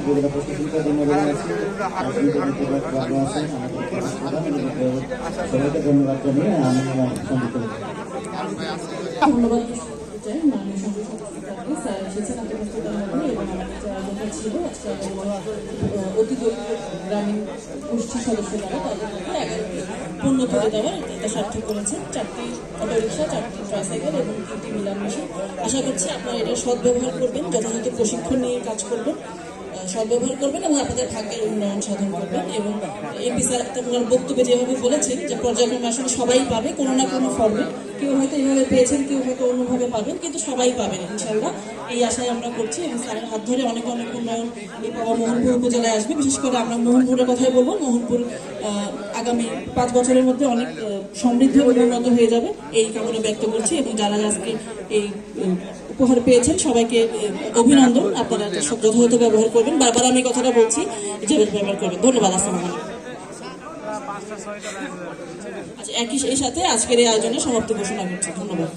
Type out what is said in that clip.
জেলা প্রশাসনিকের ধন্যবাদ জানাচ্ছি, সবাইকে ধন্যবাদ জানিয়ে আমি আমার সংযুক্ত ধন্যবাদ চাই মাননীয় সংসদ সদস্যকে স্যার এসেছেন আপনার প্রস্তুতার মধ্যে এবং আমাদের যে আয়োজনটা ছিল আজকে অতি দরিদ্র গ্রামীণ গোষ্ঠীর সদস্য যারা তাদের মধ্যে 11টি পণ্য তুলে দেওয়ার এটা সার্থক করেছেন। 4টি অটোরিক্সা, 4টি ট্রাইসাইকেল এবং 3টি মিলান মেশিন। আশা করছি আপনারা এটা সদ্ব্যবহার করবেন, যথাযথ প্রশিক্ষণ নিয়ে কাজ করবেন, সদ্ব্যবহার করবেন এবং আপনাদের ভাগ্যের উন্নয়ন সাধন করবেন। এবং এমপি স্যার আপনার বক্তব্যে যেভাবে বলেছেন যে পর্যায়ক্রমে আসলে সবাই পাবে কোনো না কোনো ফর্মে, কেউ হয়তো এইভাবে পেয়েছেন, কেউ হয়তো অন্যভাবে পাবেন, কিন্তু সবাই পাবেন ইনশাল্লাহ, এই আশায় আমরা করছি। এবং স্যারের হাত ধরে অনেক অনেক উন্নয়ন এই মোহনপুর উপজেলায় আসবে। বিশেষ করে আমরা মোহনপুরের কথাই বলবো। মোহনপুর আগামী 5 বছরের মধ্যে অনেক সমৃদ্ধ এবং উন্নত হয়ে যাবে এই কামনা ব্যক্ত করছি। এবং যারা আজকে এই উপহার পেয়েছেন সবাইকে অভিনন্দন। আপনারা যথাযথ ব্যবহার করবেন, বারবার আমি কথাটা বলছি, যেভাবে ব্যবহার করবেন। ধন্যবাদ। আসসালামু আলাইকুম। আচ্ছা, একই সাথে আজকের এই আয়োজনে সমাপ্তি ঘোষণা করছি। ধন্যবাদ।